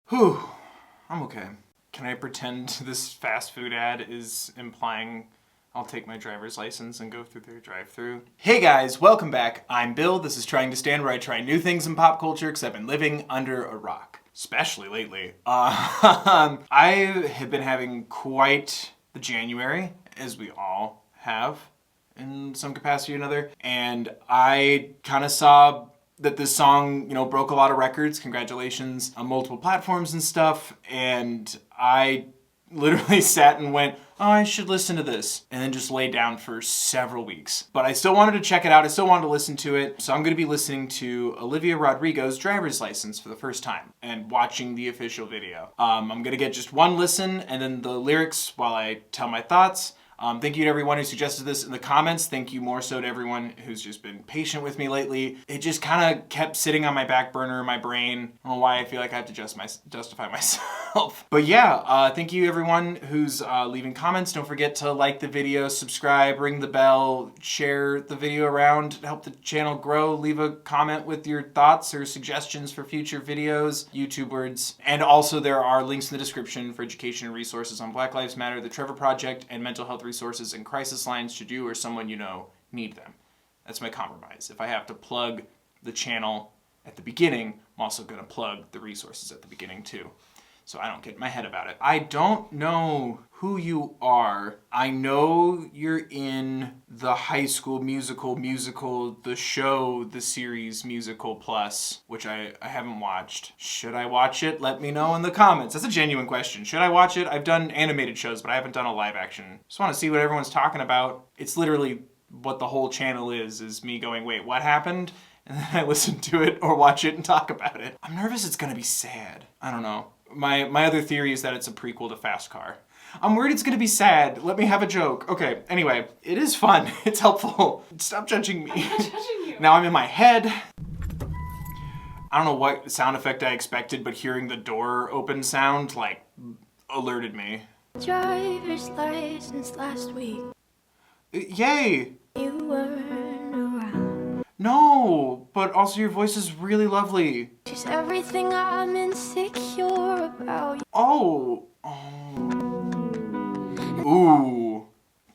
Whew, I'm okay. Can I pretend this fast food ad is implying I'll take my driver's license and go through their drive-thru? Hey guys, welcome back. I'm Bill. This is Trying to Stand, where I try new things in pop culture because I've been living under a rock. Especially lately. I have been having quite the January, as we all have in some capacity or another. And I kind of saw that this song, broke a lot of records. Congratulations on multiple platforms and stuff. And I literally sat and went, oh, I should listen to this. And then just laid down for several weeks. But I still wanted to check it out. I still wanted to listen to it. So I'm going to be listening to Olivia Rodrigo's driver's license for the first time and watching the official video. I'm going to get just one listen and then the lyrics while I tell my thoughts. Thank you to everyone who suggested this in the comments. Thank you more so to everyone who's just been patient with me lately. It just kind of kept sitting on my back burner in my brain. I don't know why I feel like I have to justify myself. But yeah, thank you everyone who's leaving comments. Don't forget to like the video, subscribe, ring the bell, share the video around, help the channel grow. Leave a comment with your thoughts or suggestions for future videos, YouTube words. And also there are links in the description for education and resources on Black Lives Matter, the Trevor Project, and mental health resources and crisis lines should you or someone you know need them. That's my compromise. If I have to plug the channel at the beginning, I'm also going to plug the resources at the beginning too, so I don't get in my head about it. I don't know who you are. I know you're in the High School Musical, the show, the series Musical Plus, which I haven't watched. Should I watch it? Let me know in the comments. That's a genuine question. Should I watch it? I've done animated shows, but I haven't done a live action. Just want to see what everyone's talking about. It's literally what the whole channel is me going, wait, what happened? And then I listen to it or watch it and talk about it. I'm nervous it's gonna be sad. I don't know. My other theory is that it's a prequel to Fast Car. I'm worried it's gonna be sad. Let me have a joke. Okay, anyway, it is fun. It's helpful. Stop judging me. I'm not judging you. Now I'm in my head. I don't know what sound effect I expected, but hearing the door open sound, alerted me. Driver's license last week. Yay! You weren't around. No, but also your voice is really lovely. She's everything I'm insecure about. Oh. Ooh,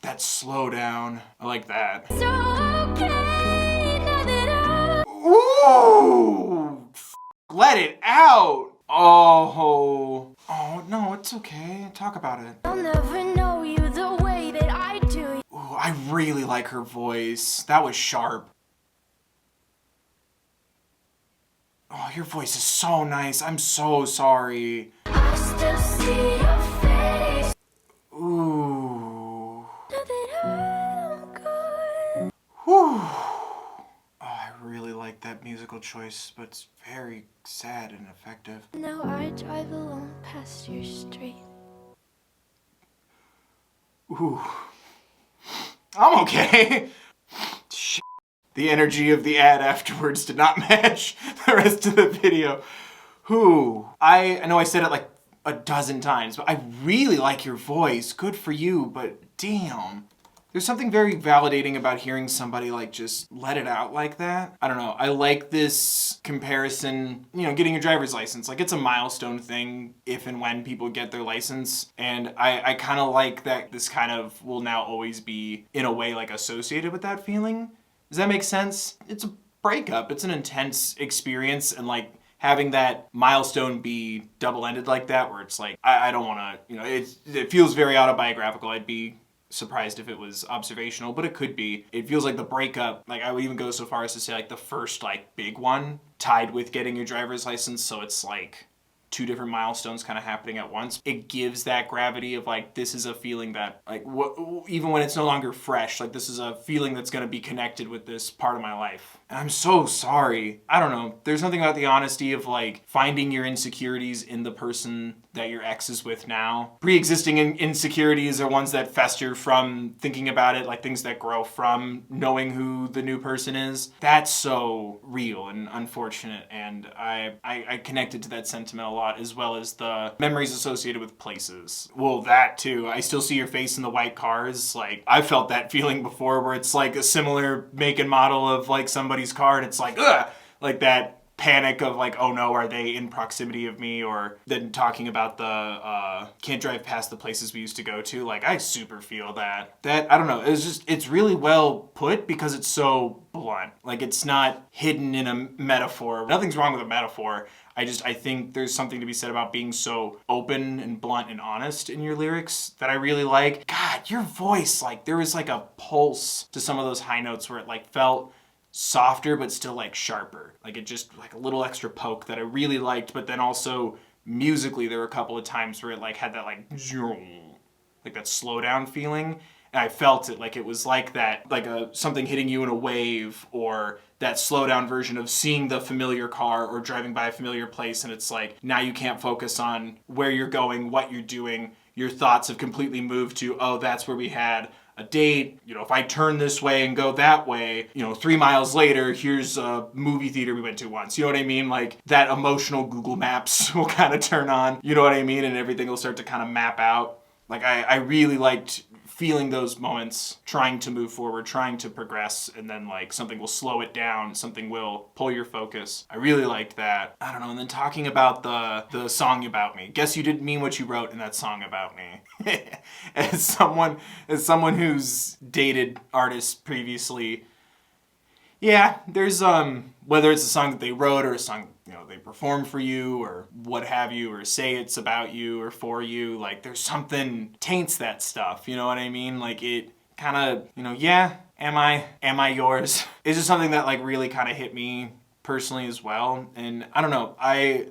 that slow down. I like that. So okay, now that Ooh, let it out. Oh no, it's okay. Talk about it. I'll never know you the way that I do. Ooh, I really like her voice. That was sharp. Oh, your voice is so nice. I'm so sorry. I still see your face. Ooh. Now that I'm gone. Whew. Oh, I really like that musical choice, but it's very sad and effective. Now I drive alone past your street. Ooh. I'm okay. Shit. The energy of the ad afterwards did not match the rest of the video. Whew. I know I said it like a dozen times, but I really like your voice. Good for you, but damn. There's something very validating about hearing somebody just let it out like that. I don't know. I like this comparison, getting your driver's license. It's a milestone thing if and when people get their license. And I kind of like that this kind of will now always be, in a way, associated with that feeling. Does that make sense? It's a breakup. It's an intense experience, and having that milestone be double-ended like that, where it's I don't want to, it feels very autobiographical. I'd be surprised if it was observational, but it could be. It feels like the breakup, I would even go so far as to say the first big one tied with getting your driver's license, so it's two different milestones kind of happening at once. It gives that gravity of this is a feeling that even when it's no longer fresh, this is a feeling that's going to be connected with this part of my life. And I'm so sorry. I don't know. There's something about the honesty of finding your insecurities in the person that your ex is with now. Pre-existing insecurities are ones that fester from thinking about it, things that grow from knowing who the new person is. That's so real and unfortunate, and I connected to that sentiment a lot, as well as the memories associated with places. Well, that too. I still see your face in the white cars. I felt that feeling before, where it's a similar make and model of somebody's car, and it's ugh! That panic of like, oh no, are they in proximity of me? Or then talking about the can't drive past the places we used to go to. Like, I super feel that. I don't know, it's really well put because it's so blunt. Like, it's not hidden in a metaphor. Nothing's wrong with a metaphor. I think there's something to be said about being so open and blunt and honest in your lyrics that I really like. God, your voice, like, there was like a pulse to some of those high notes where it like felt softer but still like sharper. Like, it just like a little extra poke that I really liked. But then also musically there were a couple of times where it like had that like that slow down feeling. And I felt it, like it was like that, like something hitting you in a wave, or that slow down version of seeing the familiar car or driving by a familiar place, and it's like now you can't focus on where you're going, what you're doing. Your thoughts have completely moved to, oh, that's where we had a date. You know, if I turn this way and go that way, 3 miles later, here's a movie theater we went to once. You know what I mean? Like, that emotional Google Maps will kind of turn on. You know what I mean? And everything will start to kind of map out. Like, I really liked feeling those moments, trying to move forward, trying to progress, and then like something will slow it down, something will pull your focus. I really liked that. I don't know, and then talking about the song about me. Guess you didn't mean what you wrote in that song about me. As someone who's dated artists previously, yeah, there's whether it's a song that they wrote or a song they perform for you or what have you, or say it's about you or for you, like there's something taints that stuff, you know what I mean? Like, it kind of, yeah, am I yours? It's just something that like really kind of hit me personally as well. And I don't know, I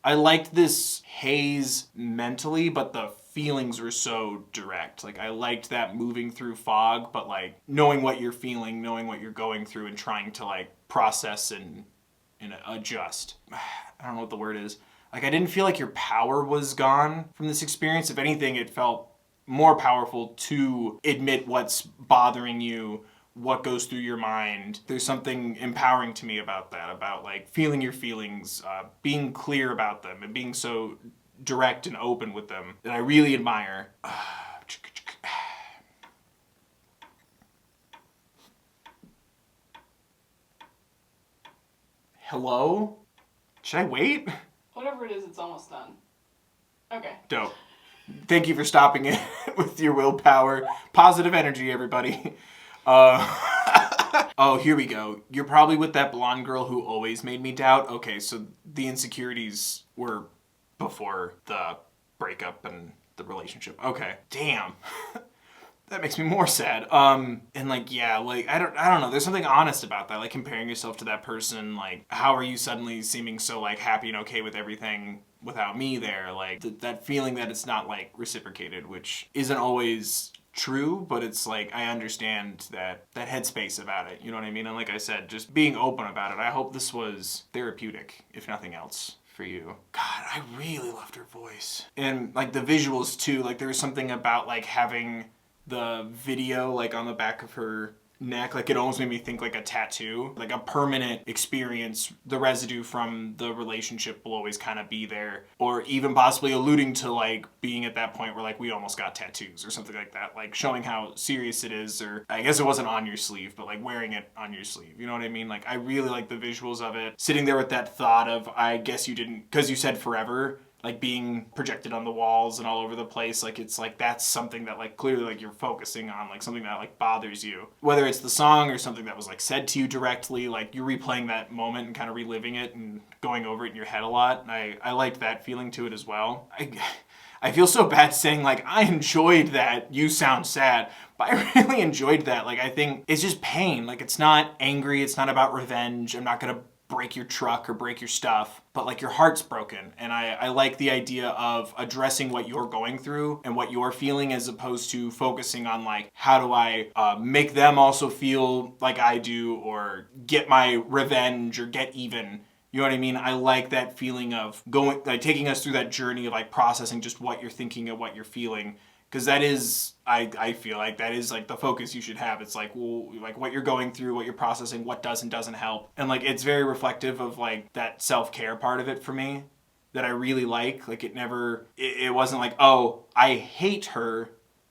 liked this haze mentally, but the feelings were so direct. Like, I liked that moving through fog, but like knowing what you're feeling, knowing what you're going through, and trying to like process and adjust. I don't know what the word is. Like, I didn't feel like your power was gone from this experience. If anything, it felt more powerful to admit what's bothering you, what goes through your mind. There's something empowering to me about that, about like feeling your feelings, being clear about them, and being so direct and open with them that I really admire. Hello? Should I wait? Whatever it is, it's almost done. Okay. Dope. Thank you for stopping it with your willpower. Positive energy, everybody. Oh, here we go. You're probably with that blonde girl who always made me doubt. Okay, so the insecurities were before the breakup and the relationship. Okay. Damn. That makes me more sad. And like, yeah, like, I don't know. There's something honest about that. Like, comparing yourself to that person. Like, how are you suddenly seeming so like happy and okay with everything without me there? Like, that feeling that it's not like reciprocated, which isn't always true, but it's like, I understand that headspace about it. You know what I mean? And like I said, just being open about it. I hope this was therapeutic, if nothing else, for you. God, I really loved her voice. And like the visuals too. Like, there was something about like having the video like on the back of her neck, like it almost made me think like a tattoo, like a permanent experience. The residue from the relationship will always kind of be there, or even possibly alluding to like being at that point where like we almost got tattoos or something like that, like showing how serious it is. Or I guess it wasn't on your sleeve, but like wearing it on your sleeve, you know what I mean? Like, I really like the visuals of it, sitting there with that thought of, I guess you didn't, because you said forever, like being projected on the walls and all over the place. Like, it's like, that's something that like clearly like you're focusing on, like something that like bothers you, whether it's the song or something that was like said to you directly. Like, you're replaying that moment and kind of reliving it and going over it in your head a lot. And I liked that feeling to it as well. I feel so bad saying like I enjoyed that you sound sad, but I really enjoyed that. Like, I think it's just pain. Like, it's not angry, it's not about revenge. I'm not gonna break your truck or break your stuff, but like your heart's broken. And I like the idea of addressing what you're going through and what you're feeling, as opposed to focusing on like, how do I make them also feel like I do, or get my revenge or get even. You know what I mean? I like that feeling of going, like taking us through that journey of like processing just what you're thinking and what you're feeling. Because that is, I feel like that is like the focus you should have. It's like, well, like what you're going through, what you're processing, what does and doesn't help. And like, it's very reflective of like that self-care part of it for me that I really like. Like, it wasn't like, oh, I hate her,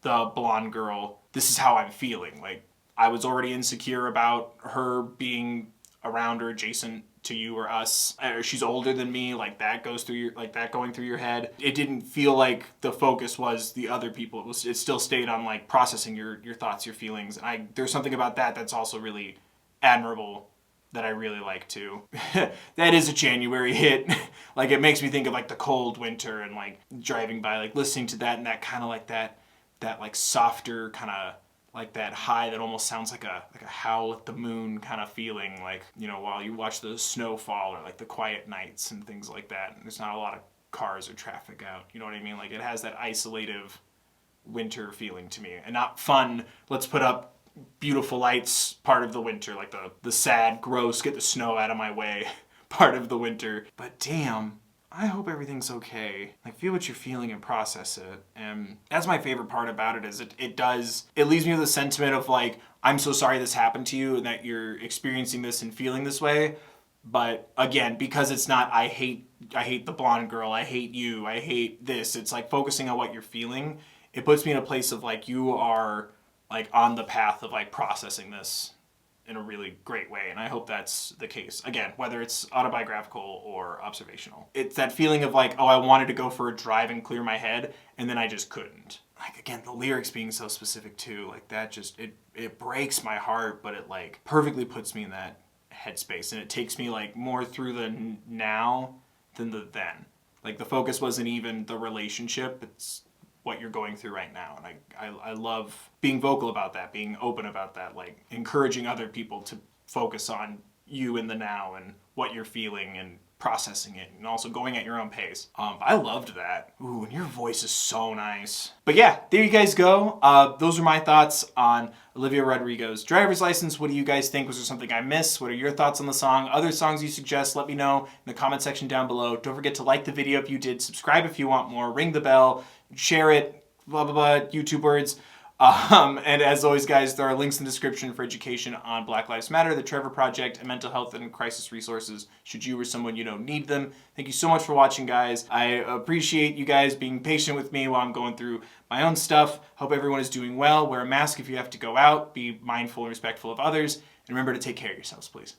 the blonde girl, this is how I'm feeling. Like, I was already insecure about her being around or adjacent to you or us, or she's older than me, like that goes through your, like that going through your head. It didn't feel like the focus was the other people. It still stayed on like processing your thoughts, your feelings. There's something about that that's also really admirable that I really like too. That is a January hit. Like it makes me think of like the cold winter and like driving by, like listening to that and that kind of like that like softer kind of like that high that almost sounds like a howl at the moon kind of feeling, like, you know, while you watch the snow fall or like the quiet nights and things like that. And there's not a lot of cars or traffic out. You know what I mean? Like it has that isolative winter feeling to me, and not fun, let's put up beautiful lights part of the winter, like the sad, gross, get the snow out of my way part of the winter. But damn, I hope everything's okay. Like, feel what you're feeling and process it. And that's my favorite part about it, is it leaves me with a sentiment of like, I'm so sorry this happened to you and that you're experiencing this and feeling this way. But again, because it's not, I hate the blonde girl, I hate you, I hate this. It's like focusing on what you're feeling. It puts me in a place of like, you are like on the path of like processing this in a really great way, and I hope that's the case. Again, whether it's autobiographical or observational. It's that feeling of like, oh, I wanted to go for a drive and clear my head, and then I just couldn't. Like, again, the lyrics being so specific too, like that just, it breaks my heart, but it like perfectly puts me in that headspace, and it takes me like more through the now than the then. Like the focus wasn't even the relationship, it's what you're going through right now. And I love being vocal about that, being open about that, like encouraging other people to focus on you in the now and what you're feeling and processing it, and also going at your own pace. I loved that. Ooh, and your voice is so nice. But yeah, there you guys go. Those are my thoughts on Olivia Rodrigo's driver's license. What do you guys think? Was there something I missed? What are your thoughts on the song? Other songs you suggest, let me know in the comment section down below. Don't forget to like the video if you did, subscribe if you want more, ring the bell, share it, blah, blah, blah, YouTube words. And as always, guys, there are links in the description for education on Black Lives Matter, the Trevor Project, and mental health and crisis resources should you or someone you know need them. Thank you so much for watching, guys. I appreciate you guys being patient with me while I'm going through my own stuff. Hope everyone is doing well. Wear a mask if you have to go out. Be mindful and respectful of others. And remember to take care of yourselves, please.